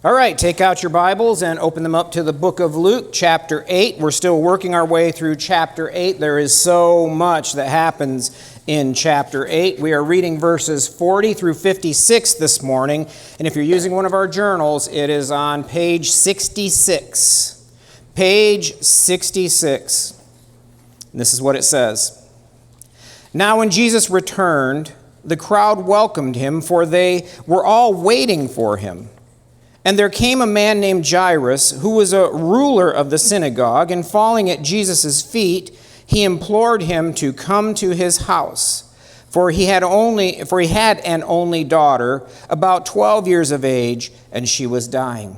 All right, take out your Bibles and open them up to the book of Luke, chapter 8. We're still working our way through chapter 8. There is so much that happens in chapter 8. We are reading verses 40 through 56 this morning. And if you're using one of our journals, it is on page 66. Page 66. And this is what it says. Now when Jesus returned, the crowd welcomed him, for they were all waiting for him. And there came a man named Jairus, who was a ruler of the synagogue, and falling at Jesus' feet, he implored him to come to his house. For he had an only daughter, about 12 years of age, and she was dying.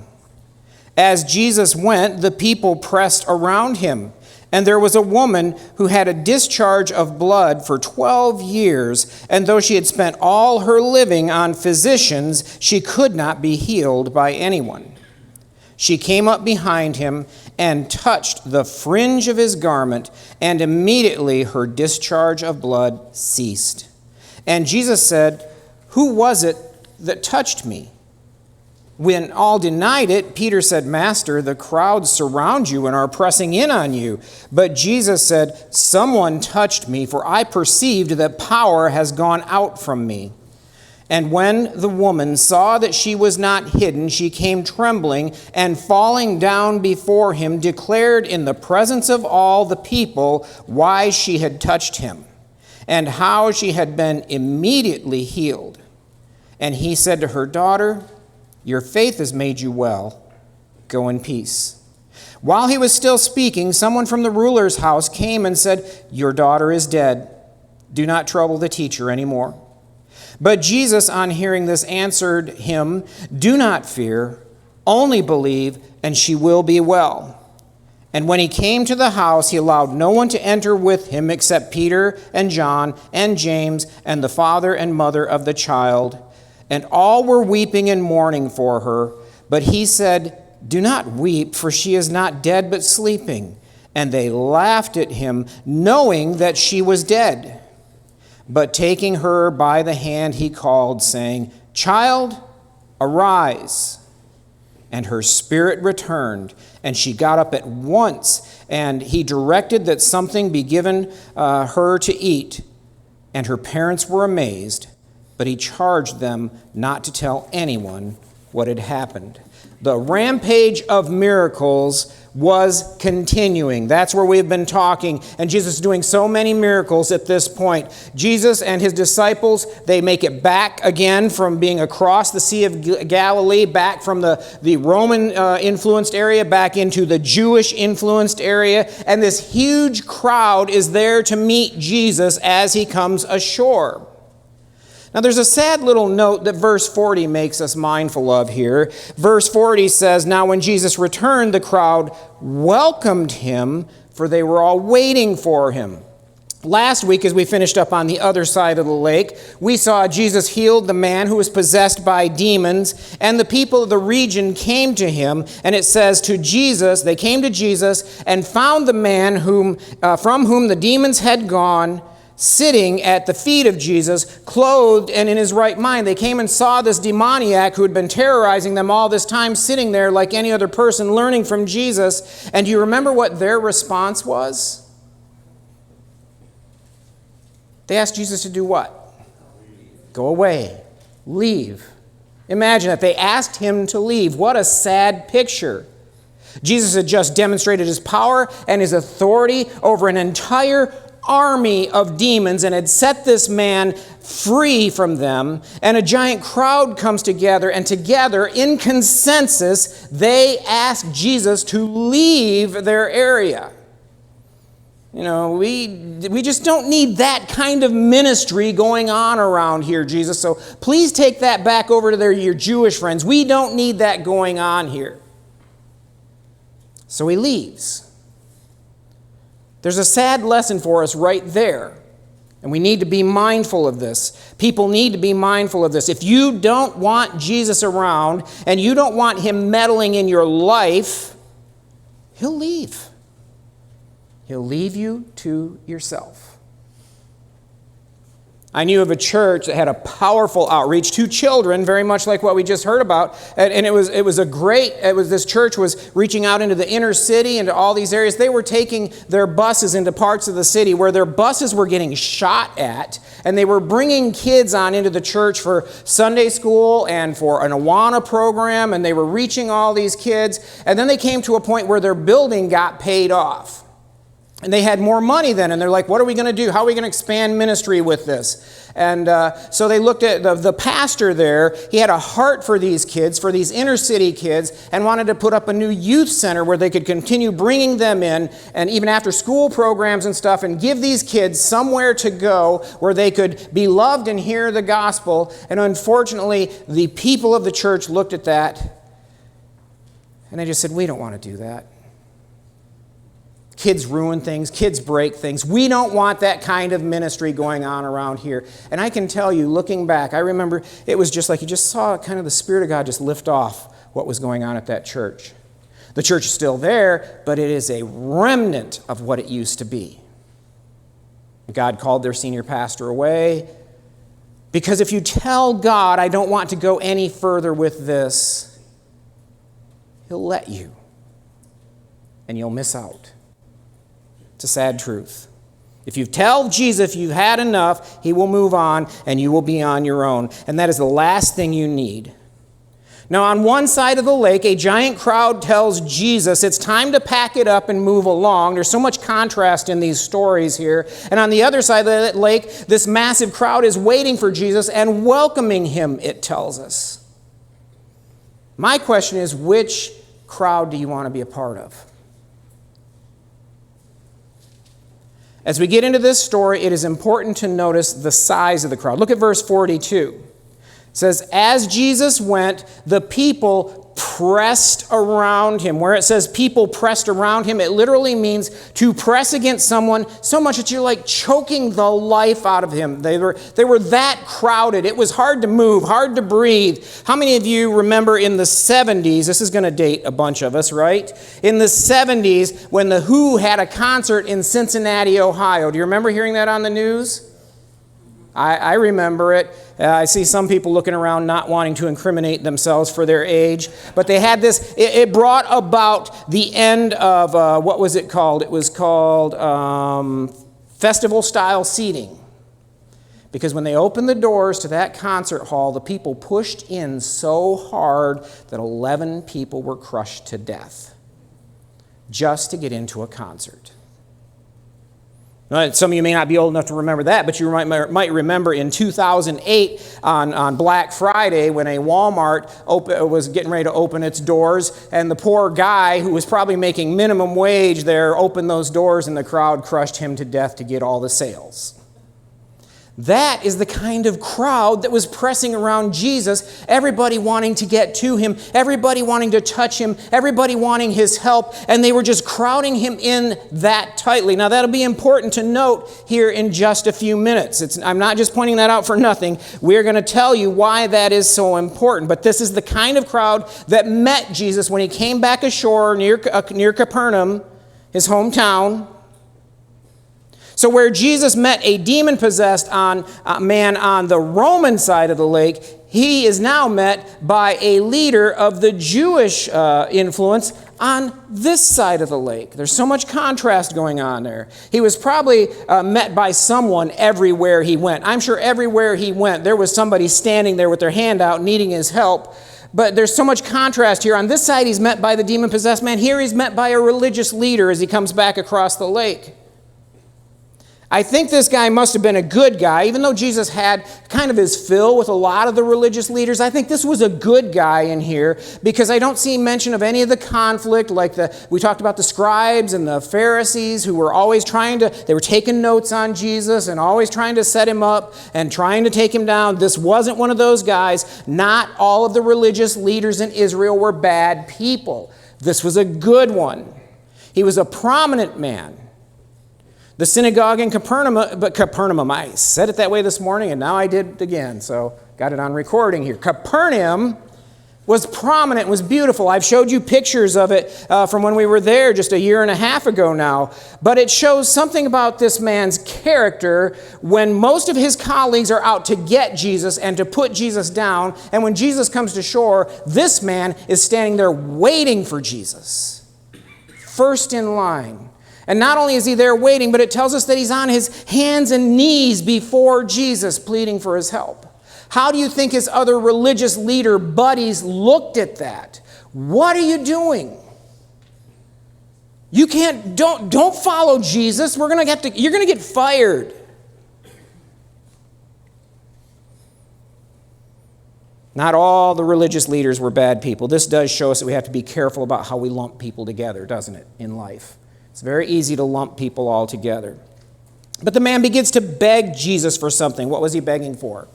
As Jesus went, the people pressed around him. And there was a woman who had a discharge of blood for 12 years, and though she had spent all her living on physicians, she could not be healed by anyone. She came up behind him and touched the fringe of his garment, and immediately her discharge of blood ceased. And Jesus said, "Who was it that touched me?" When all denied it, Peter said, "Master, the crowds surround you and are pressing in on you." But Jesus said, "Someone touched me, for I perceived that power has gone out from me." And when the woman saw that she was not hidden, she came trembling and falling down before him, declared in the presence of all the people why she had touched him and how she had been immediately healed. And he said to her, "Daughter, your faith has made you well. Go in peace." While he was still speaking, someone from the ruler's house came and said, "Your daughter is dead. Do not trouble the teacher anymore." But Jesus, on hearing this, answered him, "Do not fear, only believe, and she will be well." And when he came to the house, he allowed no one to enter with him except Peter and John and James and the father and mother of the child. And all were weeping and mourning for her. But he said, "Do not weep, for she is not dead but sleeping." And they laughed at him, knowing that she was dead. But taking her by the hand, he called, saying, "Child, arise." And her spirit returned, and she got up at once. And he directed that something be given her to eat. And her parents were amazed. But he charged them not to tell anyone what had happened. The rampage of miracles was continuing. That's where we've been talking. And Jesus is doing so many miracles at this point. Jesus and his disciples, they make it back again from being across the Sea of Galilee, back from the Roman-influenced area, back into the Jewish-influenced area. And this huge crowd is there to meet Jesus as he comes ashore. Now, there's a sad little note that verse 40 makes us mindful of here. Verse 40 says, "Now when Jesus returned, the crowd welcomed him, for they were all waiting for him." Last week, as we finished up on the other side of the lake, we saw Jesus healed the man who was possessed by demons, and the people of the region came to him, and it says they came to Jesus and found the man from whom the demons had gone, sitting at the feet of Jesus, clothed and in his right mind. They came and saw this demoniac who had been terrorizing them all this time, sitting there like any other person, learning from Jesus. And do you remember what their response was? They asked Jesus to do what? Go away. Leave. Imagine that. They asked him to leave. What a sad picture. Jesus had just demonstrated his power and his authority over an entire army of demons and had set this man free from them, and a giant crowd comes together, and together in consensus they ask Jesus to leave their area. You know, we just don't need that kind of ministry going on around here, Jesus, so please take that back over to your Jewish friends. We don't need that going on here. So he leaves. There's a sad lesson for us right there, and we need to be mindful of this. People need to be mindful of this. If you don't want Jesus around and you don't want him meddling in your life, he'll leave. He'll leave you to yourself. I knew of a church that had a powerful outreach to children, very much like what we just heard about. And this church was reaching out into the inner city, into all these areas. They were taking their buses into parts of the city where their buses were getting shot at, and they were bringing kids on into the church for Sunday school and for an Awana program, and they were reaching all these kids. And then they came to a point where their building got paid off. And they had more money then, and they're like, what are we going to do? How are we going to expand ministry with this? And so they looked at the pastor there. He had a heart for these kids, for these inner city kids, and wanted to put up a new youth center where they could continue bringing them in, and even after school programs and stuff, and give these kids somewhere to go where they could be loved and hear the gospel. And unfortunately, the people of the church looked at that, and they just said, we don't want to do that. Kids ruin things. Kids break things. We don't want that kind of ministry going on around here. And I can tell you, looking back, I remember it was just like you just saw kind of the Spirit of God just lift off what was going on at that church. The church is still there, but it is a remnant of what it used to be. God called their senior pastor away because if you tell God, I don't want to go any further with this, He'll let you, and you'll miss out. It's a sad truth. If you tell Jesus if you've had enough, He will move on and you will be on your own. And that is the last thing you need. Now, on one side of the lake, a giant crowd tells Jesus it's time to pack it up and move along. There's so much contrast in these stories here. And on the other side of the lake, this massive crowd is waiting for Jesus and welcoming Him, it tells us. My question is, which crowd do you want to be a part of? As we get into this story, it is important to notice the size of the crowd. Look at verse 42. It says, as Jesus went, the people pressed around Him. Where it says people pressed around Him, it literally means to press against someone so much that you're like choking the life out of him. They were that crowded. It was hard to move, hard to breathe. How many of you remember in the 70s, this is going to date a bunch of us, right? In the 70s, when the Who had a concert in Cincinnati, Ohio. Do you remember hearing that on the news? I remember it. I see some people looking around not wanting to incriminate themselves for their age. But they had this, it brought about the end of, what was it called? It was called festival-style seating. Because when they opened the doors to that concert hall, the people pushed in so hard that 11 people were crushed to death just to get into a concert. Some of you may not be old enough to remember that, but you might remember in 2008 on Black Friday when a Walmart was getting ready to open its doors, and the poor guy who was probably making minimum wage there opened those doors and the crowd crushed him to death to get all the sales. That is the kind of crowd that was pressing around Jesus, everybody wanting to get to Him, everybody wanting to touch Him, everybody wanting His help, and they were just crowding Him in that tightly. Now, that'll be important to note here in just a few minutes. I'm not just pointing that out for nothing. We're going to tell you why that is so important. But this is the kind of crowd that met Jesus when He came back ashore near Capernaum, his hometown. So where Jesus met a demon-possessed man on the Roman side of the lake, He is now met by a leader of the Jewish influence on this side of the lake. There's so much contrast going on there. He was probably met by someone everywhere he went. I'm sure everywhere he went, there was somebody standing there with their hand out needing his help. But there's so much contrast here. On this side, he's met by the demon-possessed man. Here he's met by a religious leader as he comes back across the lake. I think this guy must have been a good guy, even though Jesus had kind of his fill with a lot of the religious leaders. I think this was a good guy in here because I don't see mention of any of the conflict, like we talked about the scribes and the Pharisees who were always they were taking notes on Jesus and always trying to set Him up and trying to take Him down. This wasn't one of those guys. Not all of the religious leaders in Israel were bad people. This was a good one. He was a prominent man. The synagogue in Capernaum, I said it that way this morning, and now I did it again, so got it on recording here. Capernaum was prominent, was beautiful. I've showed you pictures of it from when we were there just a year and a half ago now. But it shows something about this man's character when most of his colleagues are out to get Jesus and to put Jesus down. And when Jesus comes to shore, this man is standing there waiting for Jesus. First in line. And not only is he there waiting, but it tells us that he's on his hands and knees before Jesus, pleading for his help. How do you think his other religious leader buddies looked at that? What are you doing? You don't follow Jesus. You're going to get fired. Not all the religious leaders were bad people. This does show us that we have to be careful about how we lump people together, doesn't it, in life? It's very easy to lump people all together. But the man begins to beg Jesus for something. What was he begging for?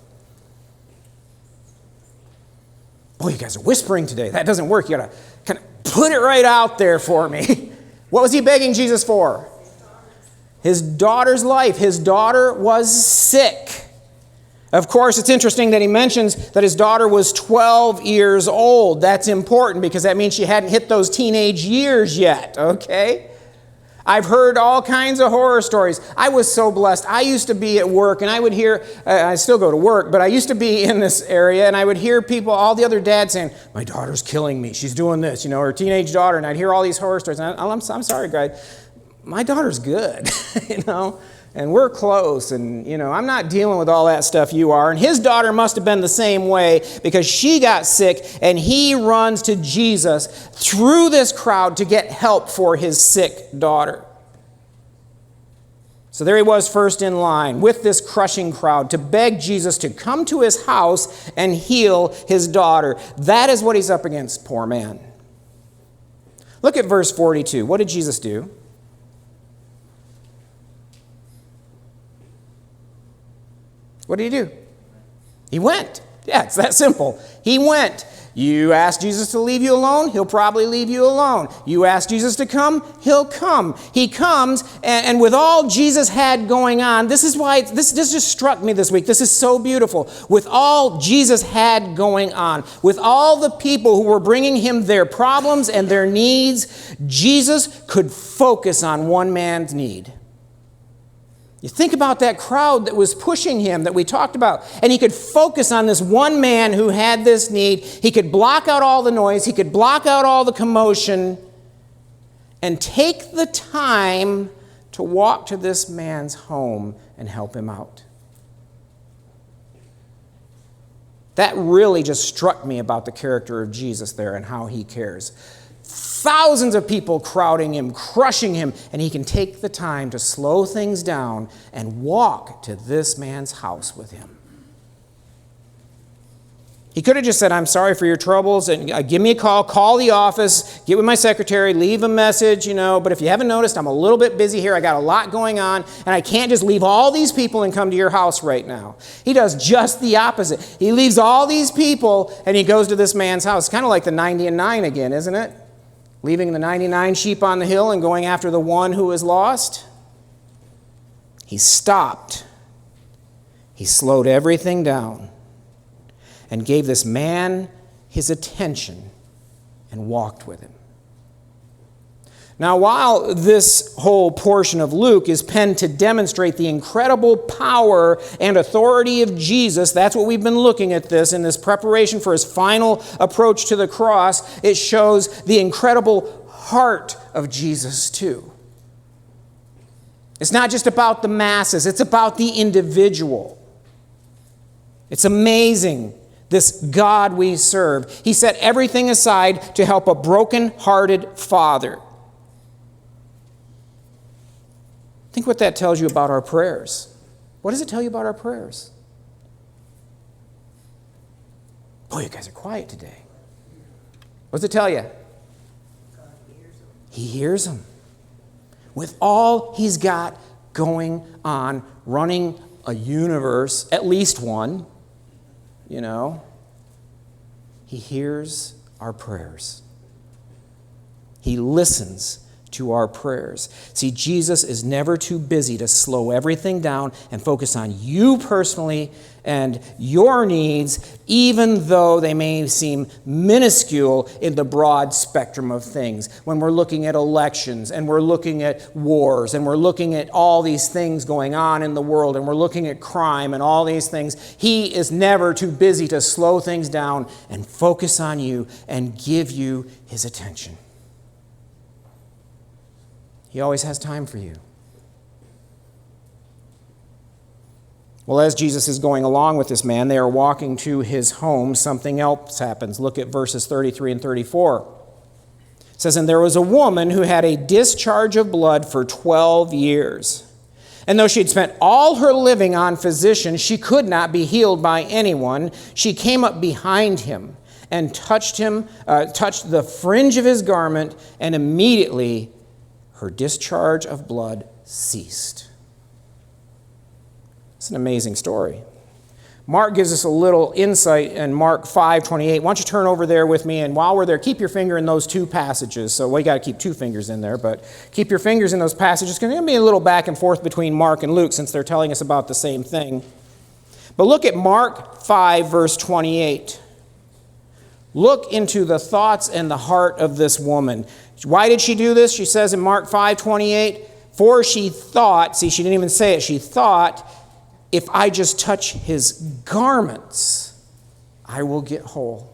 Boy, you guys are whispering today. That doesn't work. You got to kind of put it right out there for me. What was he begging Jesus for? His daughter's life. His daughter was sick. Of course, it's interesting that he mentions that his daughter was 12 years old. That's important because that means she hadn't hit those teenage years yet, okay? I've heard all kinds of horror stories. I was so blessed. I used to be at work, and I would hear, I still go to work, but I used to be in this area, and I would hear people, all the other dads saying, my daughter's killing me. She's doing this, her teenage daughter, and I'd hear all these horror stories. And I'm sorry, guys. My daughter's good, and we're close, and, I'm not dealing with all that stuff you are. And his daughter must have been the same way because she got sick, and he runs to Jesus through this crowd to get help for his sick daughter. So there he was first in line with this crushing crowd to beg Jesus to come to his house and heal his daughter. That is what he's up against, poor man. Look at verse 42. What did Jesus do? What did he do? He went. Yeah, it's that simple. He went. You ask Jesus to leave you alone, he'll probably leave you alone. You ask Jesus to come, he'll come. He comes, and with all Jesus had going on, this is why, this just struck me this week. This is so beautiful. With all Jesus had going on, with all the people who were bringing him their problems and their needs, Jesus could focus on one man's need. You think about that crowd that was pushing him that we talked about, and he could focus on this one man who had this need. He could block out all the noise. He could block out all the commotion and take the time to walk to this man's home and help him out. That really just struck me about the character of Jesus there and how he cares. Thousands of people crowding him, crushing him, and he can take the time to slow things down and walk to this man's house with him. He could have just said, I'm sorry for your troubles, and give me a call the office, get with my secretary, leave a message, but if you haven't noticed, I'm a little bit busy here, I got a lot going on, and I can't just leave all these people and come to your house right now. He does just the opposite. He leaves all these people, and he goes to this man's house. Kind of like the 90 and 9 again, isn't it? Leaving the 99 sheep on the hill and going after the one who is lost. He stopped. He slowed everything down and gave this man his attention and walked with him. Now, while this whole portion of Luke is penned to demonstrate the incredible power and authority of Jesus, that's what we've been looking at this in this preparation for his final approach to the cross, it shows the incredible heart of Jesus too. It's not just about the masses, it's about the individual. It's amazing, this God we serve. He set everything aside to help a broken-hearted father. Think what that tells you about our prayers. What does it tell you about our prayers? Boy, you guys are quiet today. What does it tell you? He hears them. With all he's got going on, running a universe, at least one, he hears our prayers. He listens to our prayers. See, Jesus is never too busy to slow everything down and focus on you personally and your needs, even though they may seem minuscule in the broad spectrum of things. When we're looking at elections, and we're looking at wars, and we're looking at all these things going on in the world, and we're looking at crime and all these things, he is never too busy to slow things down and focus on you and give you his attention. He always has time for you. Well, as Jesus is going along with this man, they are walking to his home. Something else happens. Look at verses 33 and 34. It says, "And there was a woman who had a discharge of blood for 12 years. And though she had spent all her living on physicians, she could not be healed by anyone. She came up behind him and touched the fringe of his garment, and immediately her discharge of blood ceased." It's an amazing story. Mark gives us a little insight in Mark 5:28. Why don't you turn over there with me, and while we're there, keep your finger in those two passages. So we got to keep two fingers in there, but keep your fingers in those passages. It's going to be a little back and forth between Mark and Luke since they're telling us about the same thing. But look at Mark 5, verse 28. Look into the thoughts and the heart of this woman. Why did she do this? She says in Mark 5:28, "For she thought," see, she didn't even say it, she thought, "if I just touch his garments, I will get whole."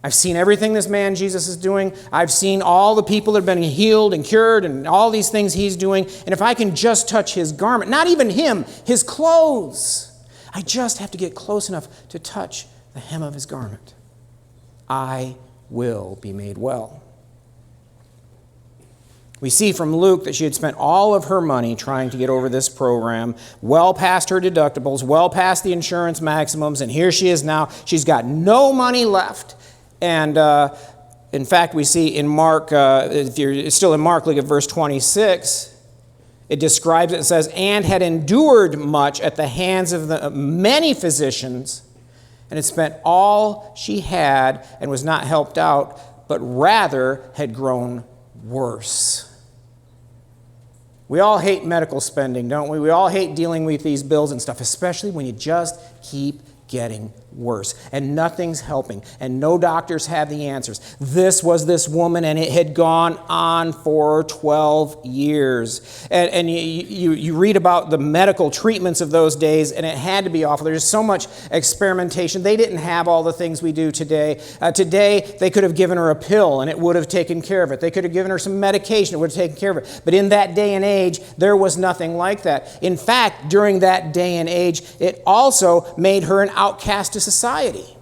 I've seen everything this man Jesus is doing. I've seen all the people that have been healed and cured and all these things he's doing. And if I can just touch his garment, not even him, his clothes, I just have to get close enough to touch the hem of his garment, I will be made well. We see from Luke that she had spent all of her money trying to get over this program, well past her deductibles, well past the insurance maximums, and here she is now. She's got no money left. And in fact, we see in Mark, if you're still in Mark, look at verse 26. It describes it and says, "And had endured much at the hands of the many physicians, and had spent all she had and was not helped out, but rather had grown worse." We all hate medical spending, don't we? We all hate dealing with these bills and stuff, especially when you just keep getting worse and nothing's helping and no doctors have the answers. This was this woman, and it had gone on for 12 years. And you read about the medical treatments of those days, and it had to be awful. There's so much experimentation. They didn't have all the things we do today. Today, they could have given her a pill, and it would have taken care of it. They could have given her some medication. It would have taken care of it. But in that day and age, there was nothing like that. In fact, during that day and age, it also made her an outcast to society.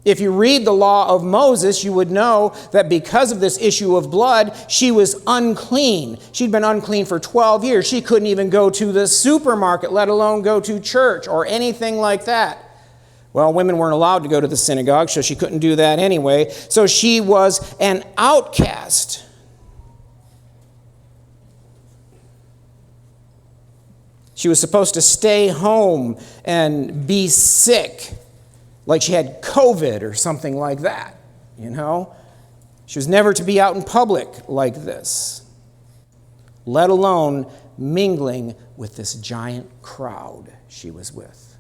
If you read the law of Moses, you would know that because of this issue of blood, she was unclean. She'd been unclean for 12 years. She couldn't even go to the supermarket, let alone go to church or anything like that. Well, women weren't allowed to go to the synagogue, so she couldn't do that anyway. So she was an outcast. She was supposed to stay home and be sick, like she had COVID or something like that, you know? She was never to be out in public like this, let alone mingling with this giant crowd she was with.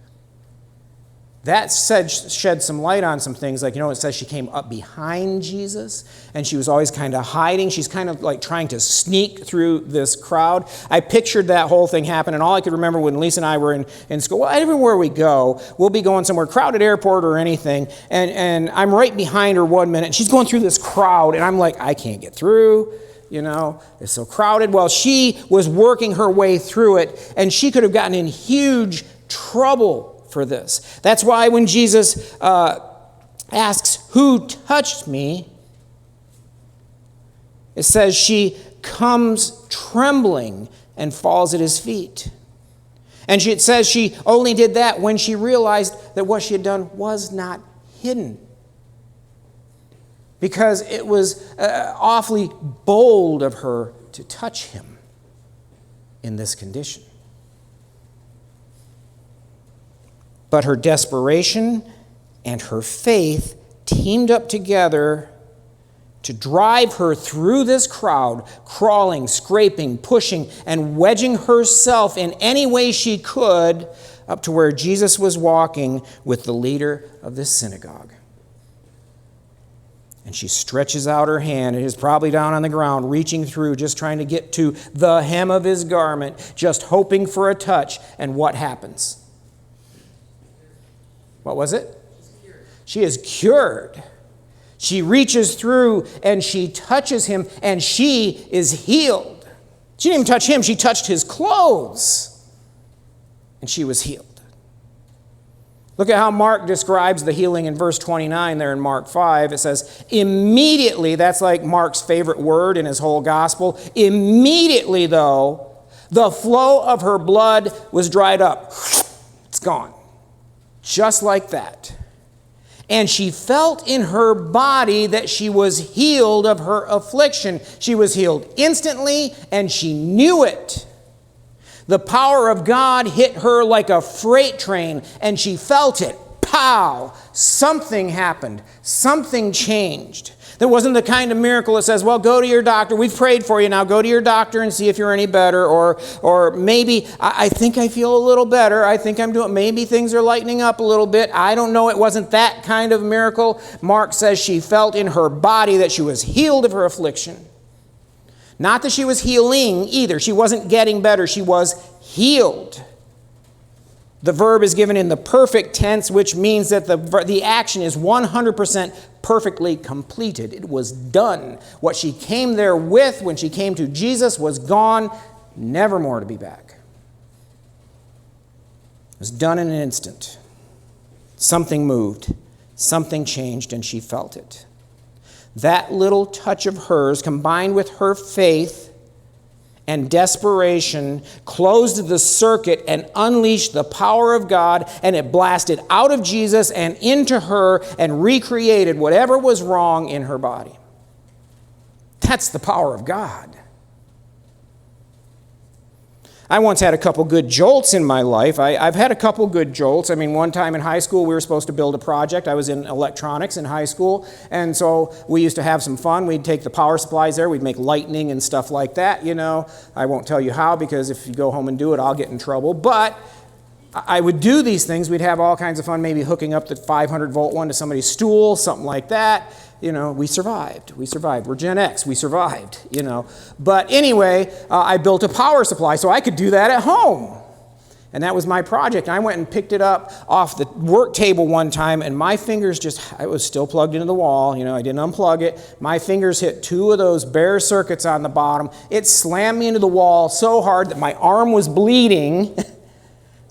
That shed some light on some things, like, it says she came up behind Jesus, and she was always kind of hiding. She's kind of like trying to sneak through this crowd. I pictured that whole thing happen, and all I could remember when Lisa and I were in school, well, everywhere we go, we'll be going somewhere, crowded airport or anything, and I'm right behind her 1 minute, and she's going through this crowd, and I'm like, I can't get through. It's so crowded. Well, she was working her way through it, and she could have gotten in huge trouble for this. That's why when Jesus asks, "Who touched me?" it says she comes trembling and falls at his feet. And it says she only did that when she realized that what she had done was not hidden, because it was awfully bold of her to touch him in this condition. But her desperation and her faith teamed up together to drive her through this crowd, crawling, scraping, pushing, and wedging herself in any way she could up to where Jesus was walking with the leader of this synagogue. And she stretches out her hand, and is probably down on the ground, reaching through, just trying to get to the hem of his garment, just hoping for a touch. And what happens? What was it? She is cured. She reaches through and she touches him, and she is healed. She didn't even touch him, she touched his clothes, and she was healed. Look at how Mark describes the healing in verse 29 there in Mark 5. It says, immediately, that's like Mark's favorite word in his whole gospel. Immediately, though, the flow of her blood was dried up. It's gone. Just like that. And she felt in her body that she was healed of her affliction. She was healed instantly, and she knew it. The power of God hit her like a freight train, and she felt it. Pow! Something happened. Something changed. There wasn't the kind of miracle that says, well, go to your doctor. We've prayed for you. Now go to your doctor and see if you're any better. Or maybe, I think I feel a little better. I think I'm doing, maybe things are lightening up a little bit. I don't know. It wasn't that kind of miracle. Mark says she felt in her body that she was healed of her affliction. Not that she was healing either. She wasn't getting better. She was healed. The verb is given in the perfect tense, which means that the action is 100% perfectly completed. It was done. What she came there with when she came to Jesus was gone, never more to be back. It was done in an instant. Something moved, something changed, and she felt it. That little touch of hers, combined with her faith and desperation, closed the circuit and unleashed the power of God, and it blasted out of Jesus and into her and recreated whatever was wrong in her body. That's the power of God. I once had a couple good jolts in my life. I've had a couple good jolts. I mean, one time in high school, we were supposed to build a project. I was in electronics in high school, and so we used to have some fun. We'd take the power supplies there. We'd make lightning and stuff like that, you know. I won't tell you how, because if you go home and do it, I'll get in trouble. But I would do these things. We'd have all kinds of fun, maybe hooking up the 500-volt one to somebody's stool, something like that. You know, we survived. We're Gen X. We survived, you know. But anyway, I built a power supply so I could do that at home. And that was my project. And I went and picked it up off the work table one time, and my fingers it was still plugged into the wall. You know, I didn't unplug it. My fingers hit two of those bare circuits on the bottom. It slammed me into the wall so hard that my arm was bleeding,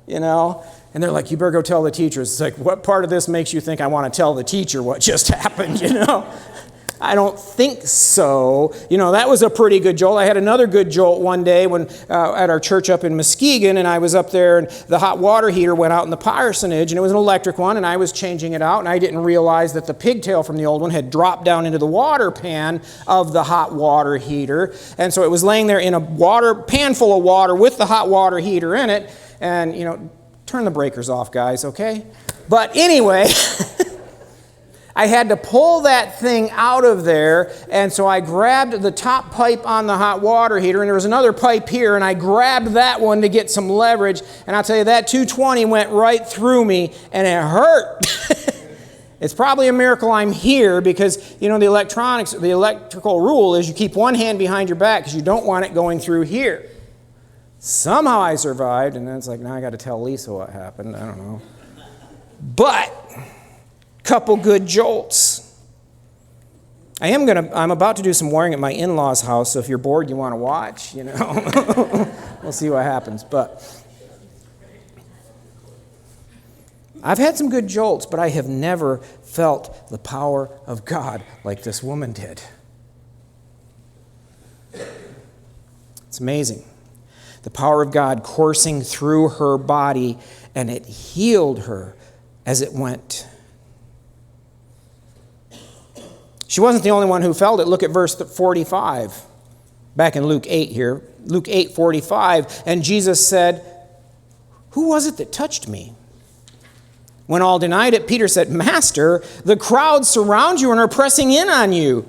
you know. And they're like, you better go tell the teachers. It's like, what part of this makes you think I want to tell the teacher what just happened, you know? I don't think so. You know, that was a pretty good jolt. I had another good jolt one day when at our church up in Muskegon, and I was up there, and the hot water heater went out in the parsonage, and it was an electric one, and I was changing it out, and I didn't realize that the pigtail from the old one had dropped down into the water pan of the hot water heater. And so it was laying there in a pan full of water with the hot water heater in it, and, you know, turn the breakers off, guys, okay? But anyway, I had to pull that thing out of there, and so I grabbed the top pipe on the hot water heater, and there was another pipe here, and I grabbed that one to get some leverage, and I'll tell you, that 220 went right through me, and it hurt. It's probably a miracle I'm here, because, you know, the electrical rule is you keep one hand behind your back because you don't want it going through here. Somehow I survived, and then it's like, now I got to tell Lisa what happened. I don't know. But, couple good jolts. I'm about to do some wiring at my in-laws' house, so if you're bored, you want to watch, you know. We'll see what happens. But I've had some good jolts, but I have never felt the power of God like this woman did. It's amazing. The power of God coursing through her body, and it healed her as it went. She wasn't the only one who felt it. Look at verse 45, back in Luke 8 here. Luke 8:45, and Jesus said, "Who was it that touched me?" When all denied it, Peter said, "Master, the crowd surround you and are pressing in on you."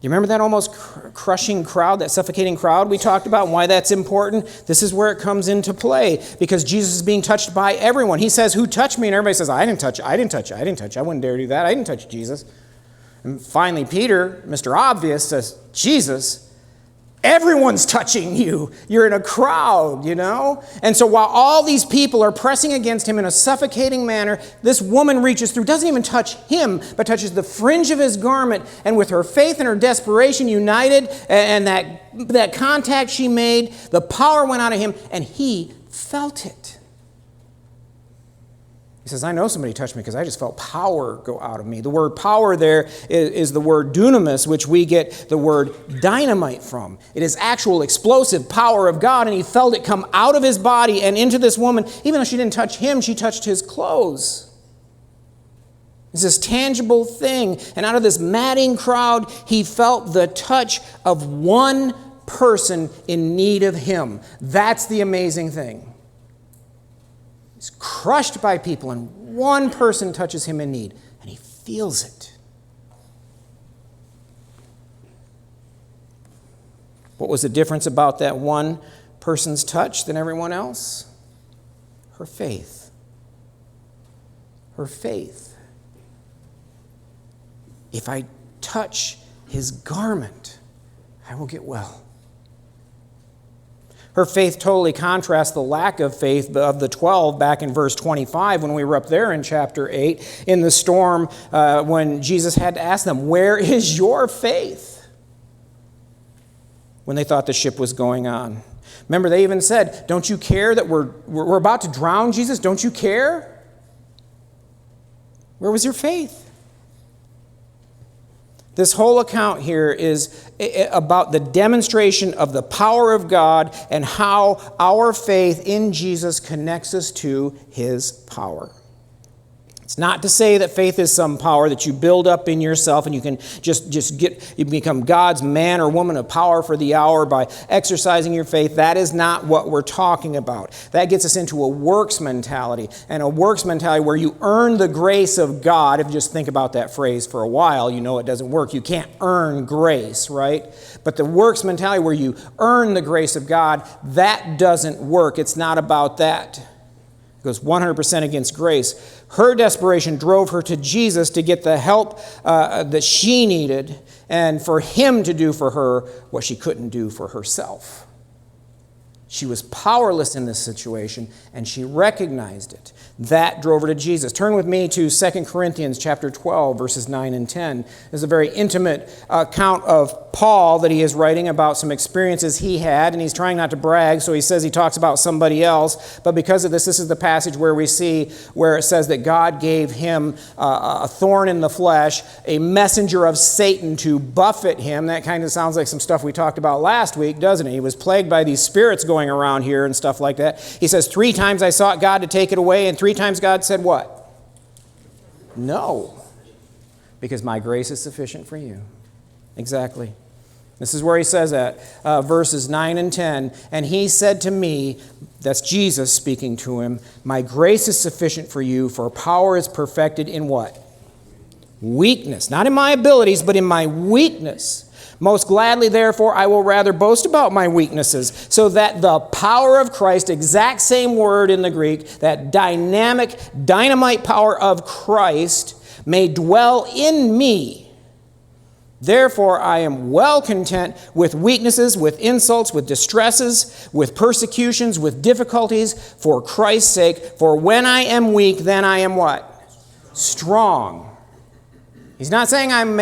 You remember that almost crushing crowd, that suffocating crowd we talked about, and why that's important? This is where it comes into play, because Jesus is being touched by everyone. He says, "Who touched me?" And everybody says, "I didn't touch, I didn't touch, I didn't touch. I wouldn't dare do that. I didn't touch Jesus." And finally, Peter, Mr. Obvious, says, "Jesus, everyone's touching you. You're in a crowd, you know?" And so while all these people are pressing against him in a suffocating manner, this woman reaches through, doesn't even touch him, but touches the fringe of his garment. And with her faith and her desperation united, and that contact she made, the power went out of him, and he felt it. He says, "I know somebody touched me because I just felt power go out of me." The word power there is the word dunamis, which we get the word dynamite from. It is actual explosive power of God, and he felt it come out of his body and into this woman. Even though she didn't touch him, she touched his clothes. It's this tangible thing. And out of this madding crowd, he felt the touch of one person in need of him. That's the amazing thing. He's crushed by people, and one person touches him in need, and he feels it. What was the difference about that one person's touch than everyone else? Her faith. Her faith. If I touch his garment, I will get well. Her faith totally contrasts the lack of faith of the 12 back in verse 25 when we were up there in chapter 8 in the storm when Jesus had to ask them, "Where is your faith?" When they thought the ship was going on. Remember, they even said, "Don't you care that we're about to drown, Jesus? Don't you care?" Where was your faith? This whole account here is about the demonstration of the power of God and how our faith in Jesus connects us to his power. It's not to say that faith is some power that you build up in yourself and you can you become God's man or woman of power for the hour by exercising your faith. That is not what we're talking about. That gets us into a works mentality, and a works mentality where you earn the grace of God. If you just think about that phrase for a while, you know it doesn't work. You can't earn grace, right? But the works mentality where you earn the grace of God, that doesn't work. It's not about that. It goes 100% against grace. Her desperation drove her to Jesus to get the help that she needed and for him to do for her what she couldn't do for herself. She was powerless in this situation, and she recognized it. That drove her to Jesus. Turn with me to 2 Corinthians chapter 12, verses 9 and 10. This is a very intimate account of Paul that he is writing about some experiences he had, and he's trying not to brag, so he says he talks about somebody else. But because of this is the passage where we see where it says that God gave him a thorn in the flesh, a messenger of Satan to buffet him. That kind of sounds like some stuff we talked about last week, doesn't it? He was plagued by these spirits going around here and stuff like that. He says, 3 times I sought God to take it away, and 3 times God said what? No. Because my grace is sufficient for you. Exactly. This is where he says that, verses 9 and 10. And he said to me, that's Jesus speaking to him, my grace is sufficient for you, for power is perfected in what? Weakness. Not in my abilities, but in my weakness. Most gladly, therefore, I will rather boast about my weaknesses, so that the power of Christ, exact same word in the Greek, that dynamite power of Christ may dwell in me. Therefore, I am well content with weaknesses, with insults, with distresses, with persecutions, with difficulties, for Christ's sake. For when I am weak, then I am what? Strong. He's not saying I'm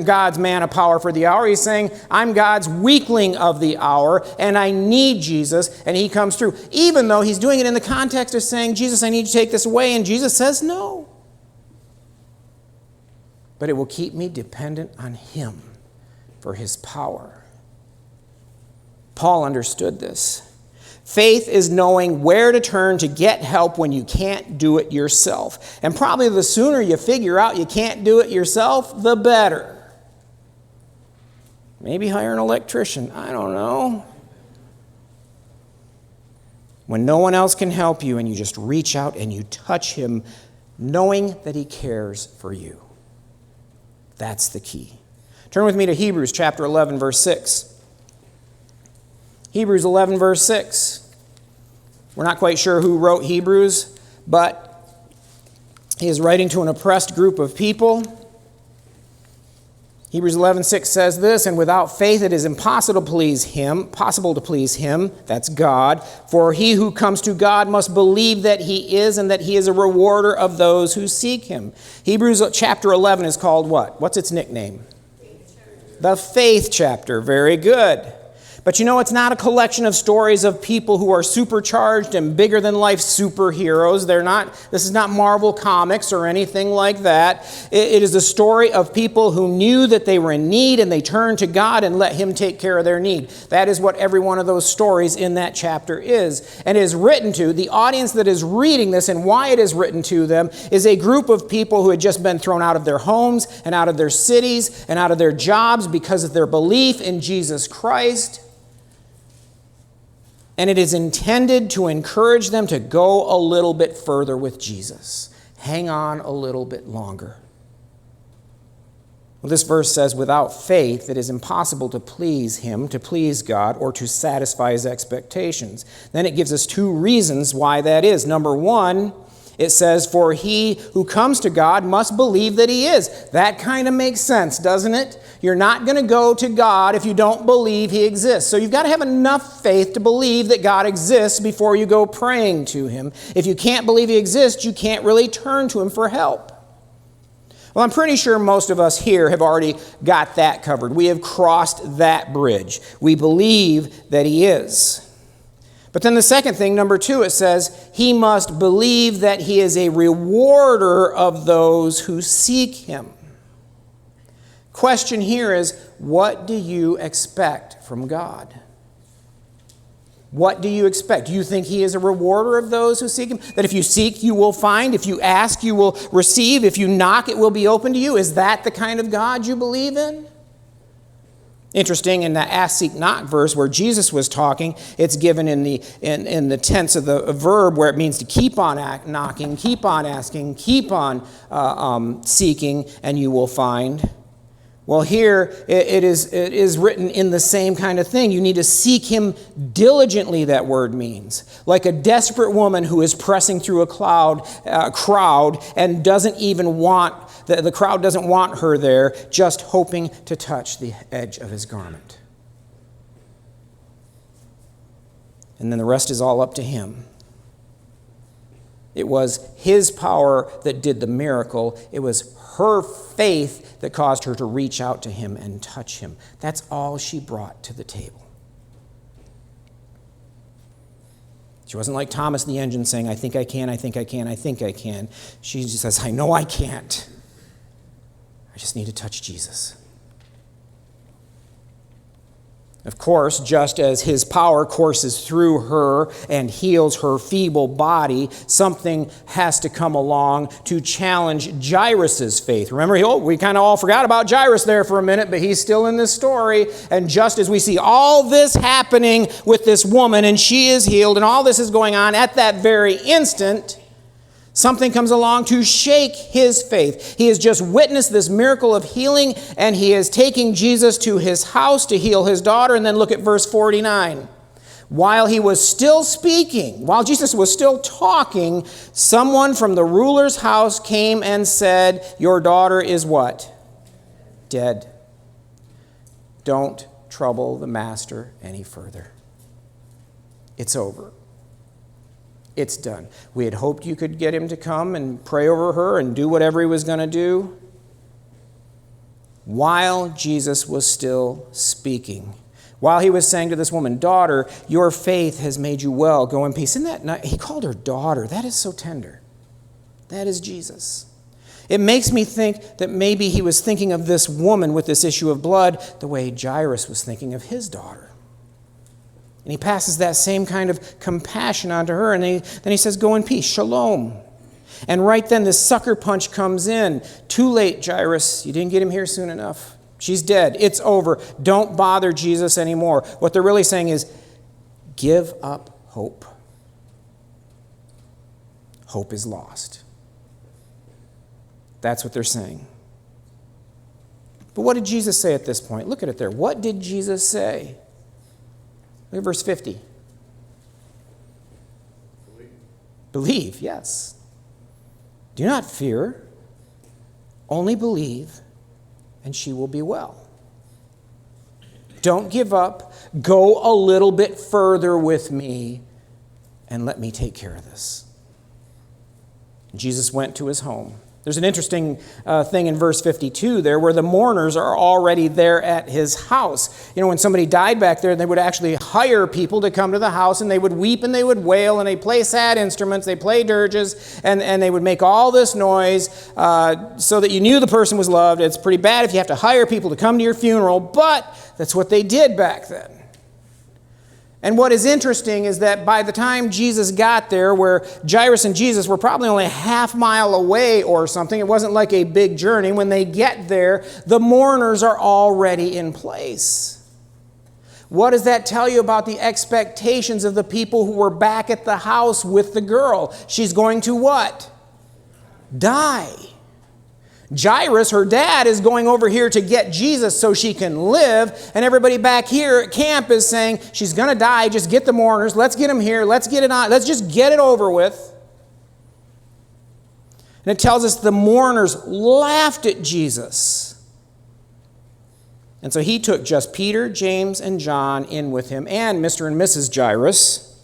God's man of power for the hour. He's saying I'm God's weakling of the hour, and I need Jesus, and he comes through. Even though he's doing it in the context of saying, Jesus, I need you to take this away, and Jesus says no. But it will keep me dependent on him for his power. Paul understood this. Faith is knowing where to turn to get help when you can't do it yourself. And probably the sooner you figure out you can't do it yourself, the better. Maybe hire an electrician. I don't know. When no one else can help you and you just reach out and you touch him, knowing that he cares for you. That's the key. Turn with me to Hebrews chapter 11, verse 6. Hebrews 11, verse 6. We're not quite sure who wrote Hebrews, but he is writing to an oppressed group of people. Hebrews 11:6 says this, and without faith it is impossible to please him, that's God. For he who comes to God must believe that he is, and that he is a rewarder of those who seek him. Hebrews chapter 11 is called what? What's its nickname? The Faith Chapter. Very good. But you know, it's not a collection of stories of people who are supercharged and bigger-than-life superheroes. This is not Marvel Comics or anything like that. It is the story of people who knew that they were in need and they turned to God and let him take care of their need. That is what every one of those stories in that chapter is. And it is written to, the audience that is reading this and why it is written to them is a group of people who had just been thrown out of their homes and out of their cities and out of their jobs because of their belief in Jesus Christ. And it is intended to encourage them to go a little bit further with Jesus. Hang on a little bit longer. Well, this verse says, without faith, it is impossible to please him, to please God, or to satisfy his expectations. Then it gives us two reasons why that is. Number one, it says, for he who comes to God must believe that he is. That kind of makes sense, doesn't it? You're not going to go to God if you don't believe he exists. So you've got to have enough faith to believe that God exists before you go praying to him. If you can't believe he exists, you can't really turn to him for help. Well, I'm pretty sure most of us here have already got that covered. We have crossed that bridge. We believe that he is. But then the second thing, number two, it says, he must believe that he is a rewarder of those who seek him. Question here is, what do you expect from God? What do you expect? Do you think he is a rewarder of those who seek him? That if you seek, you will find. If you ask, you will receive. If you knock, it will be open to you. Is that the kind of God you believe in? Interesting, in the ask, seek, knock verse where Jesus was talking, it's given in the tense of the verb where it means to keep on knocking, keep on asking, keep on seeking, and you will find. Well, here it is written in the same kind of thing. You need to seek him diligently, that word means. Like a desperate woman who is pressing through a crowd and doesn't even want, the crowd doesn't want her there, just hoping to touch the edge of his garment. And then the rest is all up to him. It was his power that did the miracle. It was her faith that caused her to reach out to him and touch him. That's all she brought to the table. She wasn't like Thomas the engine saying, I think I can, I think I can, I think I can. She just says, I know I can't. I just need to touch Jesus. Of course, just as his power courses through her and heals her feeble body, something has to come along to challenge Jairus' faith. Remember, we kind of all forgot about Jairus there for a minute, but he's still in this story. And just as we see all this happening with this woman, and she is healed, and all this is going on at that very instant, something comes along to shake his faith. He has just witnessed this miracle of healing, and he is taking Jesus to his house to heal his daughter. And then look at verse 49. While he was still speaking, while Jesus was still talking, someone from the ruler's house came and said, your daughter is what? Dead. Don't trouble the master any further. It's over. It's done. We had hoped you could get him to come and pray over her and do whatever he was going to do. While Jesus was still speaking, while he was saying to this woman, daughter, your faith has made you well. Go in peace. Isn't that, he called her daughter. That is so tender. That is Jesus. It makes me think that maybe he was thinking of this woman with this issue of blood the way Jairus was thinking of his daughter. And he passes that same kind of compassion onto her. And then he says, go in peace, shalom. And right then this sucker punch comes in. Too late, Jairus. You didn't get him here soon enough. She's dead. It's over. Don't bother Jesus anymore. What they're really saying is, give up hope. Hope is lost. That's what they're saying. But what did Jesus say at this point? Look at it there. What did Jesus say? Look at verse 50. Believe, yes. Do not fear, only believe, and she will be well. Don't give up. Go a little bit further with me, and let me take care of this. Jesus went to his home. There's an interesting thing in verse 52 there where the mourners are already there at his house. You know, when somebody died back there, they would actually hire people to come to the house, and they would weep and they would wail and they play sad instruments, they play dirges, and they would make all this noise so that you knew the person was loved. It's pretty bad if you have to hire people to come to your funeral, but that's what they did back then. And what is interesting is that by the time Jesus got there, where Jairus and Jesus were probably only a half mile away or something, it wasn't like a big journey, when they get there, the mourners are already in place. What does that tell you about the expectations of the people who were back at the house with the girl? She's going to what? Die. Jairus, her dad, is going over here to get Jesus so she can live, and everybody back here at camp is saying, she's going to die, just get the mourners, let's get them here, let's get it on, let's just get it over with. And it tells us the mourners laughed at Jesus. And so he took just Peter, James, and John in with him, and Mr. and Mrs. Jairus.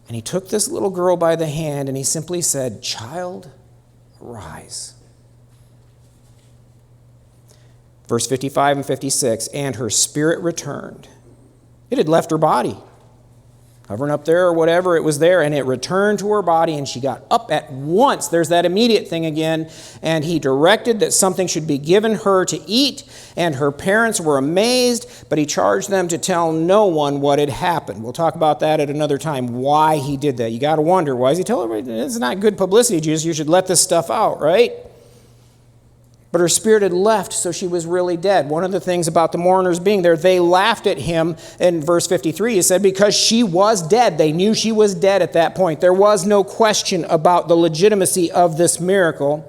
And he took this little girl by the hand, and he simply said, "Child, rise." Verse 55 and 56, and her spirit returned. It had left her body, hovering up there or whatever, it was there, and it returned to her body, and she got up at once. There's that immediate thing again. And he directed that something should be given her to eat, and her parents were amazed, but he charged them to tell no one what had happened. We'll talk about that at another time, why he did that. You got to wonder, why is he telling everybody? It's not good publicity, Jesus. You should let this stuff out, right? But her spirit had left, so she was really dead. One of the things about the mourners being there, they laughed at him. In verse 53, he said, because she was dead. They knew she was dead at that point. There was no question about the legitimacy of this miracle.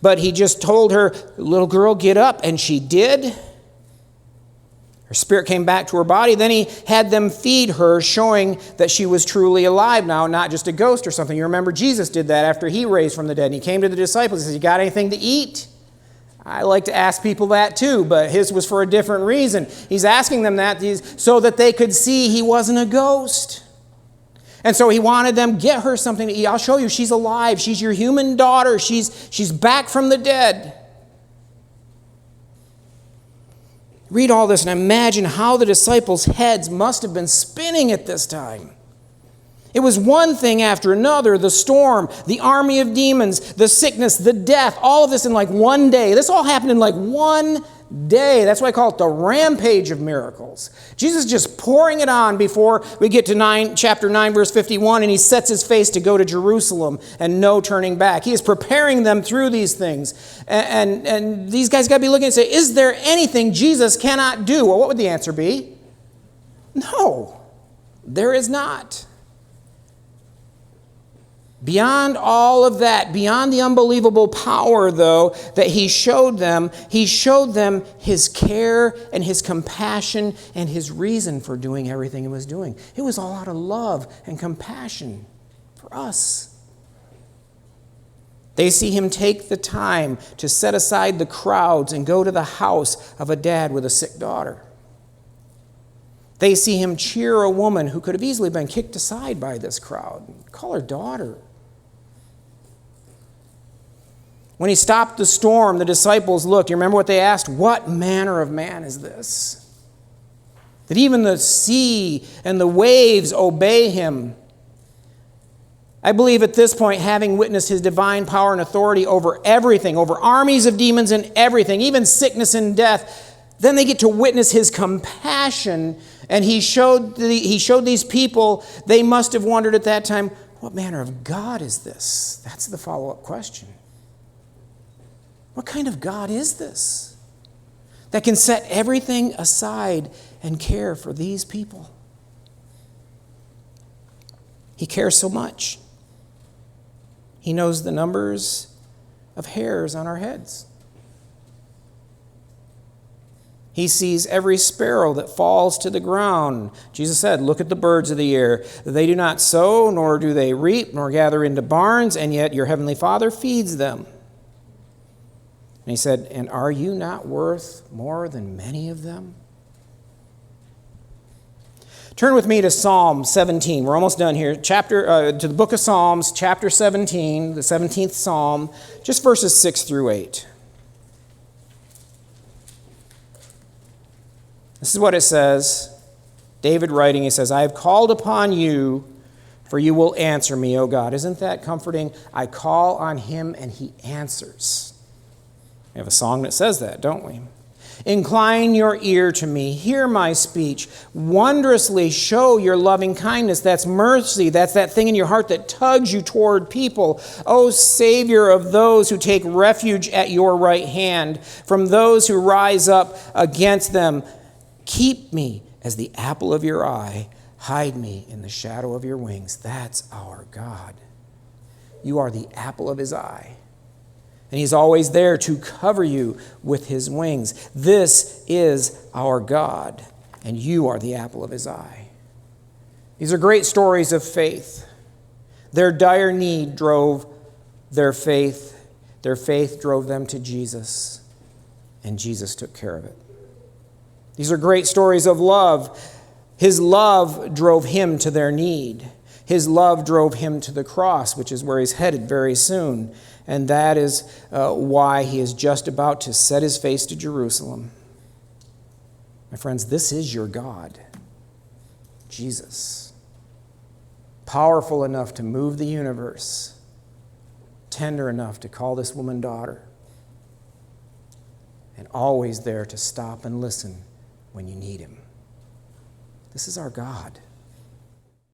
But he just told her, little girl, get up. And she did. Her spirit came back to her body. Then he had them feed her, showing that she was truly alive now, not just a ghost or something. You remember Jesus did that after he raised from the dead. And he came to the disciples and said, you got anything to eat? I like to ask people that too, but his was for a different reason. He's asking them that so that they could see he wasn't a ghost. And so he wanted them, get her something to eat. I'll show you, she's alive. She's your human daughter. She's back from the dead. Read all this and imagine how the disciples' heads must have been spinning at this time. It was one thing after another, the storm, the army of demons, the sickness, the death, all of this in like one day. This all happened in like one day. That's why I call it the rampage of miracles. Jesus is just pouring it on before we get to chapter 9, verse 51, and he sets his face to go to Jerusalem and no turning back. He is preparing them through these things. And these guys got to be looking and say, is there anything Jesus cannot do? Well, what would the answer be? No, there is not. Beyond all of that, beyond the unbelievable power, though, that he showed them his care and his compassion and his reason for doing everything he was doing. It was all out of love and compassion for us. They see him take the time to set aside the crowds and go to the house of a dad with a sick daughter. They see him cheer a woman who could have easily been kicked aside by this crowd. Call her daughter. When he stopped the storm, the disciples looked. You remember what they asked? What manner of man is this? That even the sea and the waves obey him. I believe at this point, having witnessed his divine power and authority over everything, over armies of demons and everything, even sickness and death, then they get to witness his compassion. And he showed these people, they must have wondered at that time, what manner of God is this? That's the follow-up question. What kind of God is this that can set everything aside and care for these people? He cares so much. He knows the numbers of hairs on our heads. He sees every sparrow that falls to the ground. Jesus said, look at the birds of the air. They do not sow, nor do they reap, nor gather into barns, and yet your heavenly Father feeds them. And he said, and are you not worth more than many of them? Turn with me to Psalm 17. We're almost done here. To the book of Psalms, chapter 17, the 17th Psalm, just verses 6 through 8. This is what it says. David writing, he says, I have called upon you, for you will answer me, O God. Isn't that comforting? I call on him and he answers. We have a song that says that, don't we? Incline your ear to me. Hear my speech. Wondrously show your loving kindness. That's mercy. That's that thing in your heart that tugs you toward people. O Savior of those who take refuge at your right hand, from those who rise up against them, keep me as the apple of your eye. Hide me in the shadow of your wings. That's our God. You are the apple of his eye. And he's always there to cover you with his wings. This is our God, and you are the apple of his eye. These are great stories of faith. Their dire need drove their faith. Their faith drove them to Jesus, and Jesus took care of it. These are great stories of love. His love drove him to their need. His love drove him to the cross, which is where he's headed very soon. And that is why he is just about to set his face to Jerusalem. My friends, this is your God, Jesus. Powerful enough to move the universe. Tender enough to call this woman daughter. And always there to stop and listen when you need him. This is our God.